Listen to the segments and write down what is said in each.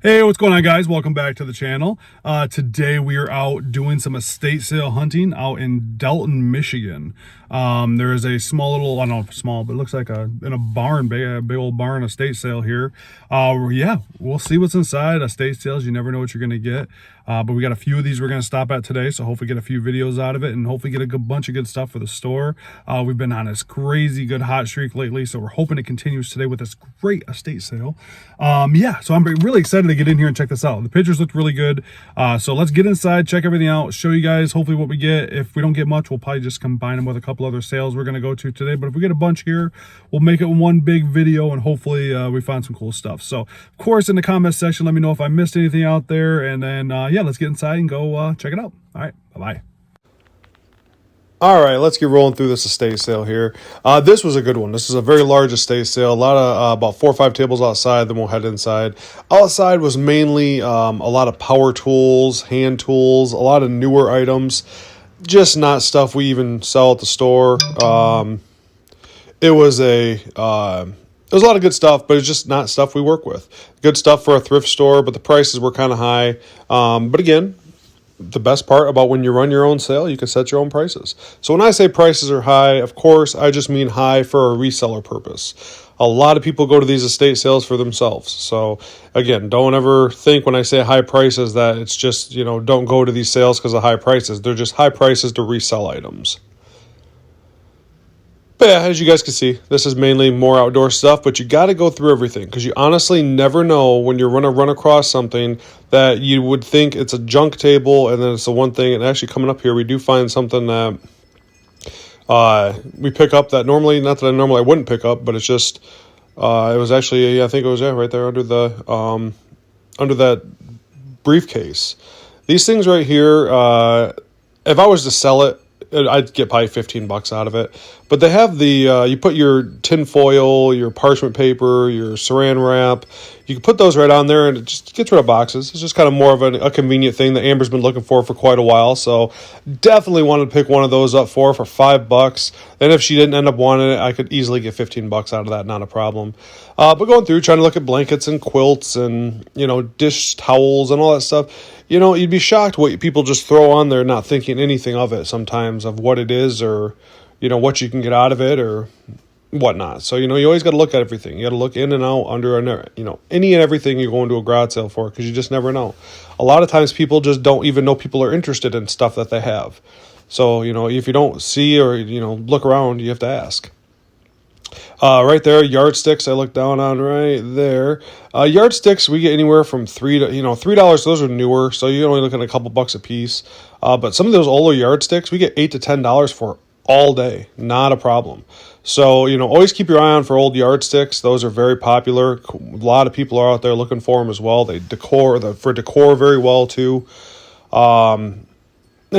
Hey, what's going on, guys? Welcome back to the channel. Today we are out doing some estate sale hunting out in Delton, Michigan. There is a small little, I don't know, small, but it looks like in a barn, big old barn estate sale here. Yeah, we'll see what's inside. Estate sales, you never know what you're going to get. But we got a few of these we're going to stop at today, so hopefully get a few videos out of it and hopefully get a bunch of good stuff for the store. We've been on this crazy good hot streak lately, so we're hoping it continues today with this great estate sale. Yeah, so I'm really excited to get in here and check this out. The pictures look really good. So let's get inside, check everything out, show you guys hopefully what we get. If we don't get much, we'll probably just combine them with a couple other sales we're going to go to today. But if we get a bunch here, we'll make it one big video and hopefully we find some cool stuff. So of course, in the comment section, let me know if I missed anything out there. And then, yeah, let's get inside and go check it out. All right, bye-bye. All right, let's get rolling through this estate sale here. This was a good one. This is a very large estate sale. A lot of about 4 or 5 tables outside. Then we'll head inside. Outside was mainly a lot of power tools, hand tools, a lot of newer items. Just not stuff we even sell at the store. It was a lot of good stuff, but it's just not stuff we work with. Good stuff for a thrift store, but the prices were kind of high. But again, the best part about when you run your own sale, you can set your own prices. So when I say prices are high, of course, I just mean high for a reseller purpose. A lot of people go to these estate sales for themselves. So again, don't ever think when I say high prices that it's just, don't go to these sales because of high prices. They're just high prices to resell items. But yeah, as you guys can see, this is mainly more outdoor stuff, but you got to go through everything because you honestly never know when you're going to run across something that you would think it's a junk table and then it's the one thing. And actually coming up here, we do find something that we pick up that normally, not that I wouldn't pick up, but it's just, it was actually, I think it was right there under the, under that briefcase. These things right here, if I was to sell it, I'd get probably $15 out of it. But they have the, you put your tin foil, your parchment paper, your saran wrap. You can put those right on there and it just gets rid of boxes. It's just kind of more of a convenient thing that Amber's been looking for quite a while. So definitely wanted to pick one of those up for $5. And if she didn't end up wanting it, I could easily get $15 out of that. Not a problem. But going through, trying to look at blankets and quilts and, dish towels and all that stuff. You'd be shocked what people just throw on there, not thinking anything of it sometimes, of what it is or, what you can get out of it or whatnot. So, you always got to look at everything. You got to look in and out, under, and, any and everything you're going to a garage sale for because you just never know. A lot of times people just don't even know people are interested in stuff that they have. So, if you don't see or, look around, you have to ask. Right there, yardsticks I look down on right there. Yardsticks we get anywhere from $3. Those are newer, so you're only looking at a couple bucks a piece. But some of those older yardsticks we get $8 to $10 for all day, not a problem. So always keep your eye on for old yardsticks. Those are very popular. A lot of people are out there looking for them as well. They decor very well too. And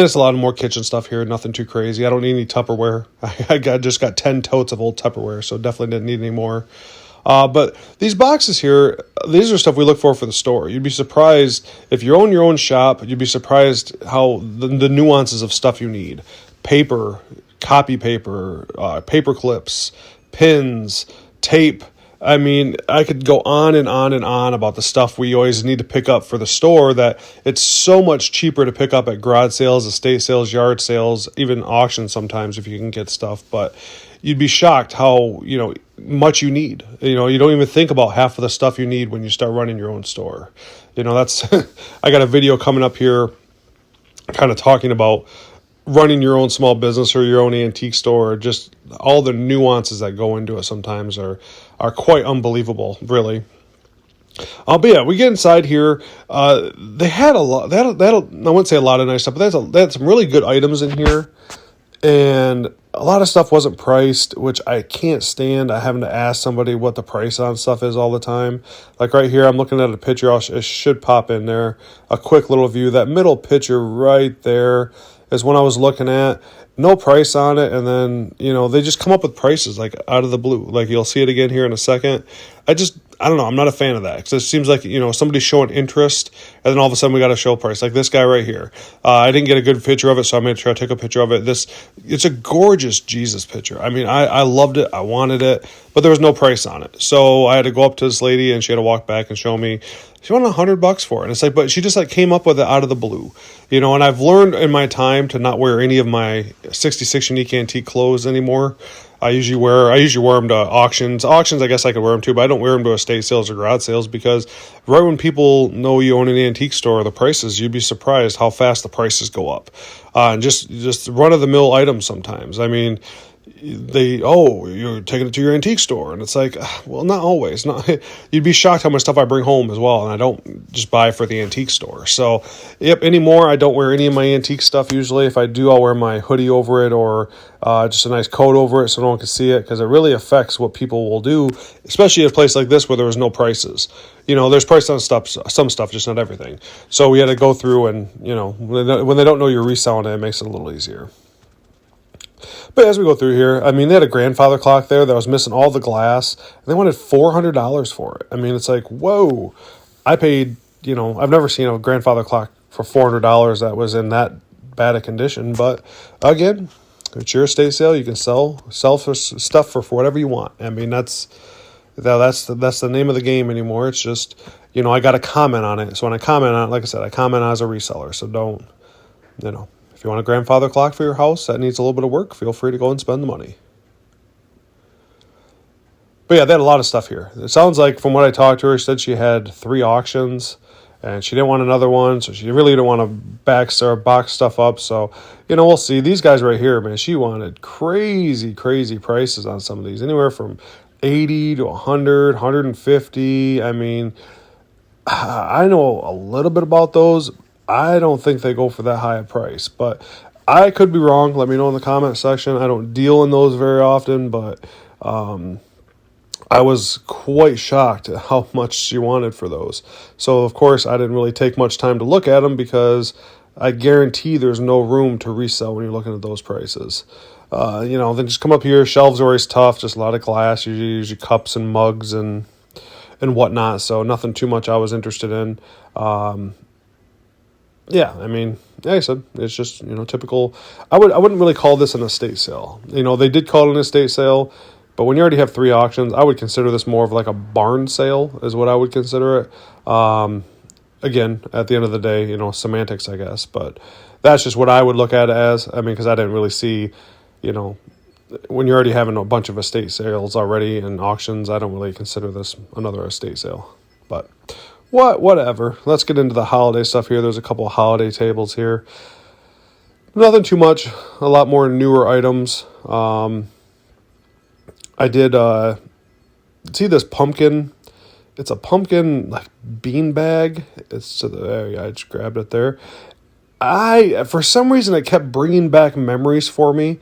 it's a lot of more kitchen stuff here. Nothing too crazy. I don't need any Tupperware. I just got 10 totes of old Tupperware, so definitely didn't need any more. But these boxes here, these are stuff we look for the store. You'd be surprised if you own your own shop. You'd be surprised how the nuances of stuff you need: paper, copy paper, paper clips, pins, tape. I mean, I could go on and on and on about the stuff we always need to pick up for the store that it's so much cheaper to pick up at garage sales, estate sales, yard sales, even auctions sometimes if you can get stuff. But you'd be shocked how, much you need. You don't even think about half of the stuff you need when you start running your own store. That's, I got a video coming up here kind of talking about running your own small business or your own antique store. Just all the nuances that go into it sometimes are quite unbelievable, really. But yeah, we get inside here. They had a lot. I wouldn't say a lot of nice stuff, but they had some really good items in here, and a lot of stuff wasn't priced, which I can't stand. I having to ask somebody what the price on stuff is all the time. Like right here, I'm looking at a picture. It should pop in there. A quick little view. That middle picture right there is one I was looking at. No price on it, and then, they just come up with prices, like, out of the blue. Like, you'll see it again here in a second. I I don't know. I'm not a fan of that because it seems like, somebody's showing interest and then all of a sudden we got to show price. Like this guy right here. I didn't get a good picture of it, so I made sure I took a picture of it. It's a gorgeous Jesus picture. I mean, I loved it. I wanted it, but there was no price on it. So I had to go up to this lady and she had to walk back and show me. She wanted $100 for it. And it's like, but she just like came up with it out of the blue, and I've learned in my time to not wear any of my 66 unique antique clothes anymore. I usually wear them to auctions. Auctions, I guess I could wear them too, but I don't wear them to estate sales or garage sales because right when people know you own an antique store, the prices, you'd be surprised how fast the prices go up. And just run-of-the-mill items sometimes. I mean, you're taking it to your antique store, and it's like, well, not always. You'd be shocked how much stuff I bring home as well, and I don't just buy for the antique store. So, anymore, I don't wear any of my antique stuff usually. If I do, I'll wear my hoodie over it or just a nice coat over it so no one can see it, because it really affects what people will do, especially at a place like this where there was no prices. There's price on some stuff, just not everything. So we had to go through and, when they don't know you're reselling it, it makes it a little easier. But as we go through here, I mean, they had a grandfather clock there that was missing all the glass. And they wanted $400 for it. I mean, it's like, whoa. I paid, I've never seen a grandfather clock for $400 that was in that bad a condition. But again, it's your estate sale. You can sell for stuff for whatever you want. I mean, that's the name of the game anymore. It's just, I got to comment on it. So when I comment on it, like I said, I comment as a reseller. So don't, if you want a grandfather clock for your house that needs a little bit of work, feel free to go and spend the money. But yeah, they had a lot of stuff here. It sounds like from what I talked to her, she said she had 3 auctions and she didn't want another one. So she really didn't want to box stuff up. So, we'll see. These guys right here, man, she wanted crazy, crazy prices on some of these. Anywhere from 80 to 100, 150. I mean, I know a little bit about those. I don't think they go for that high a price, but I could be wrong. Let me know in the comment section. I don't deal in those very often, but I was quite shocked at how much she wanted for those. So, of course, I didn't really take much time to look at them because I guarantee there's no room to resell when you're looking at those prices. Then just come up here. Shelves are always tough, just a lot of glass, usually cups and mugs and whatnot. So nothing too much I was interested in. Yeah, I mean, like I said, it's just, typical. I wouldn't really call this an estate sale. They did call it an estate sale, but when you already have 3 auctions, I would consider this more of like a barn sale is what I would consider it. Again, at the end of the day, semantics, I guess, but that's just what I would look at it as. I mean, because I didn't really see, when you're already having a bunch of estate sales already and auctions, I don't really consider this another estate sale, but whatever. Let's get into the holiday stuff here. There's a couple of holiday tables here. Nothing too much. A lot more newer items. I did see this pumpkin. It's a pumpkin like bean bag. It's to the I just grabbed it there. For some reason it kept bringing back memories for me.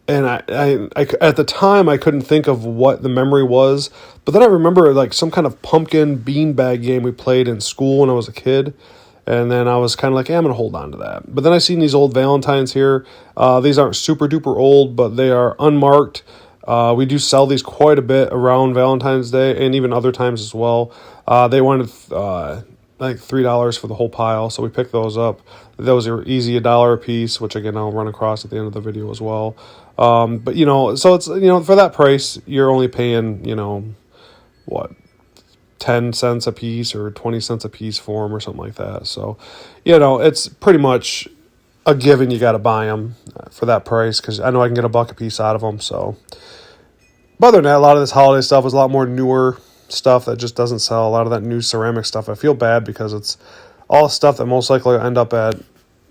And I at the time, I couldn't think of what the memory was. But then I remember like some kind of pumpkin beanbag game we played in school when I was a kid. And then I was kind of like, I'm going to hold on to that. But then I seen these old Valentines here. These aren't super duper old, but they are unmarked. We do sell these quite a bit around Valentine's Day and even other times as well. They wanted like $3 for the whole pile, so we picked those up. Those are easy, $1 a piece, which again I'll run across at the end of the video as well. But so it's for that price you're only paying 10 cents a piece or 20 cents a piece for them or something like that. So it's pretty much a given you got to buy them for that price because I know I can get $1 a piece out of them. So, but other than that, a lot of this holiday stuff is a lot more newer stuff that just doesn't sell. A lot of that new ceramic stuff, I feel bad because it's all stuff that most likely will end up at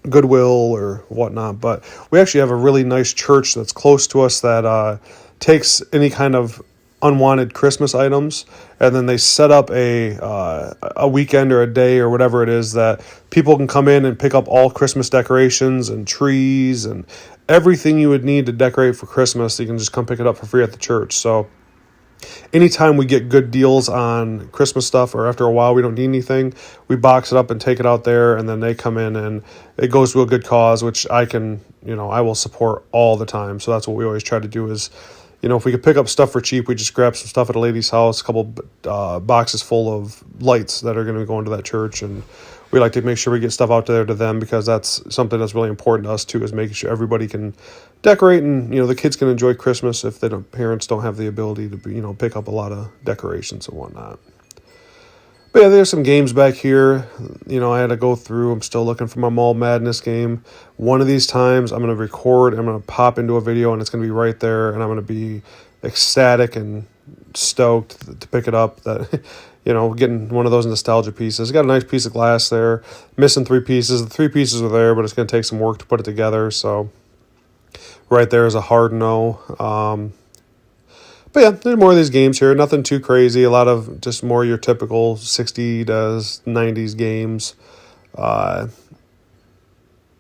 Goodwill or whatnot. But we actually have a really nice church that's close to us that takes any kind of unwanted Christmas items, and then they set up a weekend or a day or whatever it is that people can come in and pick up all Christmas decorations and trees and everything you would need to decorate for Christmas. You can just come pick it up for free at the church. So anytime we get good deals on Christmas stuff, or after a while we don't need anything, we box it up and take it out there, and then they come in and it goes to a good cause, which I will support all the time. So that's what we always try to do is, you know, if we could pick up stuff for cheap, we just grab some stuff at a lady's house, a couple boxes full of lights that are going to go into that church, and we like to make sure we get stuff out there to them, because that's something that's really important to us too, is making sure everybody can decorate, and, you know, the kids can enjoy Christmas if parents don't have the ability to, you know, pick up a lot of decorations and whatnot. But yeah, there's some games back here. You know, I had to go through. I'm still looking for my Mall Madness game. One of these times, I'm going to record. I'm going to pop into a video, and it's going to be right there. And I'm going to be ecstatic and stoked to pick it up. That, you know, getting one of those nostalgia pieces. Got a nice piece of glass there. Missing 3 pieces. The 3 pieces are there, but it's going to take some work to put it together. So right there is a hard no. But yeah, there's more of these games here. Nothing too crazy. A lot of just more your typical 60s to 90s games.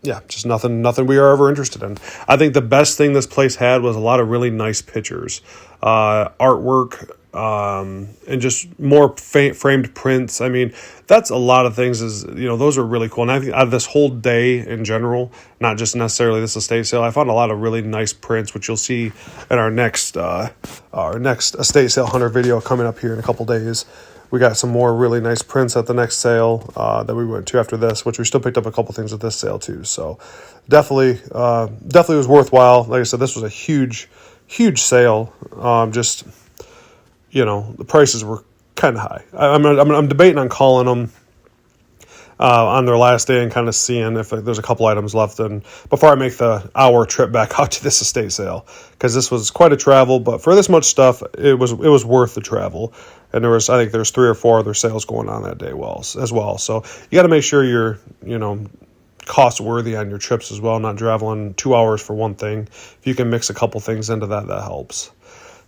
Yeah, just nothing we are ever interested in. I think the best thing this place had was a lot of really nice pictures, artwork, and just more framed prints. I mean, that's a lot of things. Is, you know, those are really cool. And I think out of this whole day in general, not just necessarily this estate sale, I found a lot of really nice prints, which you'll see in our next estate sale hunter video coming up here in a couple days. We got some more really nice prints at the next sale that we went to after this, which we still picked up a couple things at this sale too. So definitely was worthwhile. Like I said, this was a huge sale. Just, you know, the prices were kind of high. I'm debating on calling them on their last day and kind of seeing if there's a couple items left, and before I make the hour trip back out to this estate sale, because this was quite a travel. But for this much stuff, it was worth the travel. And I think there's 3 or 4 other sales going on that day as well. So you got to make sure you're, you know, cost worthy on your trips as well, not traveling 2 hours for one thing. If you can mix a couple things into that helps.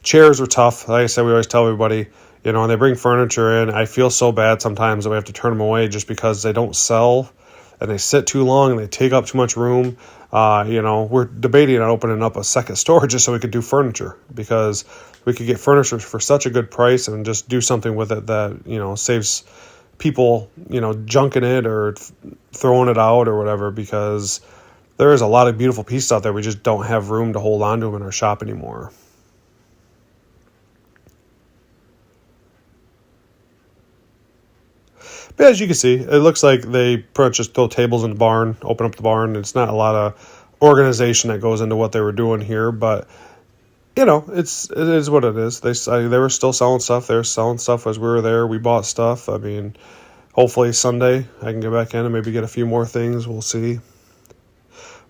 Chairs are tough. Like I said, we always tell everybody, you know, when they bring furniture in, I feel so bad sometimes that we have to turn them away just because they don't sell and they sit too long and they take up too much room. You know, we're debating on opening up a second store just so we could do furniture, because we could get furniture for such a good price and just do something with it that, you know, saves people, you know, junking it or throwing it out or whatever, because there is a lot of beautiful pieces out there. We just don't have room to hold on to them in our shop anymore. But as you can see, it looks like they pretty much just throw tables in the barn, open up the barn. It's not a lot of organization that goes into what they were doing here, but, you know, it is what it is. They were still selling stuff. They were selling stuff as we were there. We bought stuff. I mean, hopefully Sunday I can get back in and maybe get a few more things. We'll see.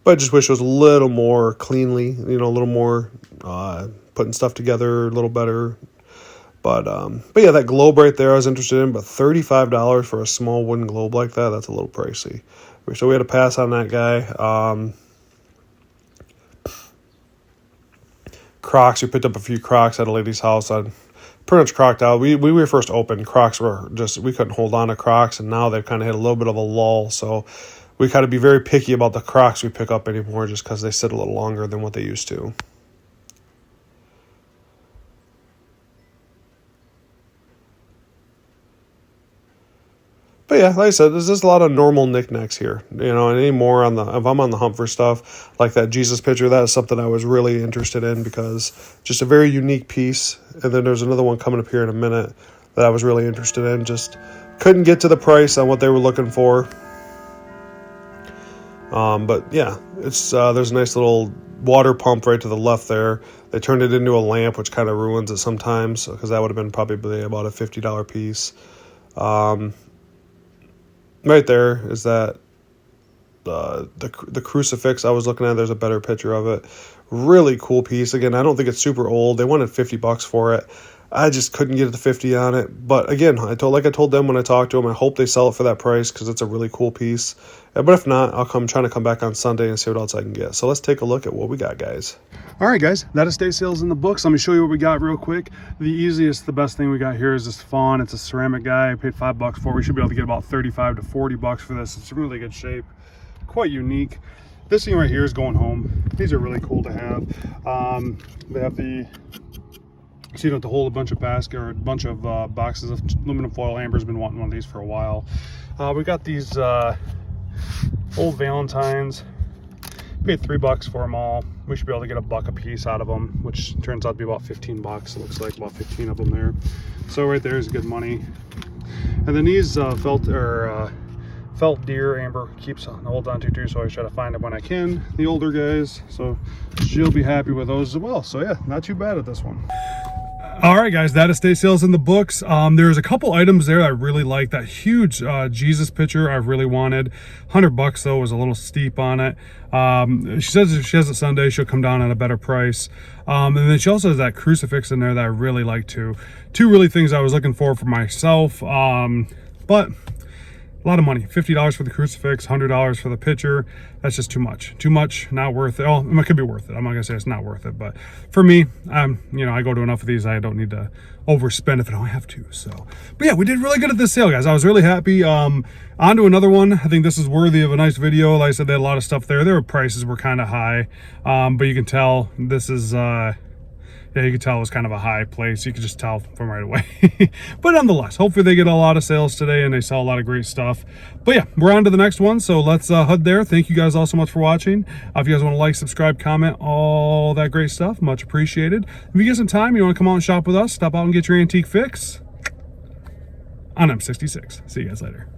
But I just wish it was a little more cleanly, you know, a little more putting stuff together a little better. But yeah, that globe right there I was interested in, but $35 for a small wooden globe like that, that's a little pricey. So we had to pass on that guy. Crocs, we picked up a few Crocs at a lady's house. I pretty much crocked out. We were first open. Crocs were just, we couldn't hold on to Crocs, and now they've kind of hit a little bit of a lull. So we kind of be very picky about the Crocs we pick up anymore, just because they sit a little longer than what they used to. But yeah, like I said, there's just a lot of normal knickknacks here, you know, and anymore if I'm on the hunt for stuff like that Jesus picture, that is something I was really interested in, because just a very unique piece. And then there's another one coming up here in a minute that I was really interested in. Just couldn't get to the price on what they were looking for. But yeah, it's there's a nice little water pump right to the left there. They turned it into a lamp, which kind of ruins it sometimes, because that would have been probably about a $50 piece. Right there is that the crucifix I was looking at. There's a better picture of it. Really cool piece. Again, I don't think it's super old. They wanted $50 for it. I just couldn't get the 50 on it. But again, I told them when I talked to them, I hope they sell it for that price, because it's a really cool piece. But if not, I'm trying to come back on Sunday and see what else I can get. So let's take a look at what we got, guys. All right, guys, that estate sale's in the books. Let me show you what we got real quick. The best thing we got here is this fawn. It's a ceramic guy. I paid $5 for it. We should be able to get about $35 to $40 for this. It's in really good shape, quite unique. This thing right here is going home. These are really cool to have. They have so you don't have to hold a bunch of boxes of aluminum foil. Amber's been wanting one of these for a while. We got these old Valentines. Paid $3 for them all. We should be able to get $1 a piece out of them, which turns out to be about 15 bucks. It looks like about 15 of them there. So right there is good money. And then these felt deer Amber keeps holds on to too, so I always try to find them when I can, the older guys. So she'll be happy with those as well. So yeah, not too bad at this one. All right, guys, that estate sale's in the books. There's a couple items there I really like. That huge Jesus picture I really wanted. $100 though was a little steep on it. She says if she has it Sunday, she'll come down at a better price. And then she also has that crucifix in there that I really like too. Two really things I was looking for myself. But a lot of money. $50 for the crucifix, $100 for the picture. That's just too much. Too much, not worth it. Oh, it could be worth it. I'm not gonna say it's not worth it, but for me, you know, I go to enough of these, I don't need to overspend if I don't have to. So, but yeah, we did really good at this sale, guys. I was really happy. On to another one. I think this is worthy of a nice video. Like I said, they had a lot of stuff there. Their prices were kind of high, but you can tell this is yeah, you could tell it was kind of a high place. You could just tell from right away. But nonetheless, hopefully they get a lot of sales today and they sell a lot of great stuff. But yeah, we're on to the next one. So let's head there. Thank you guys all so much for watching. If you guys want to like, subscribe, comment, all that great stuff, much appreciated. If you get some time, you want to come out and shop with us, stop out and get your antique fix on M66. See you guys later.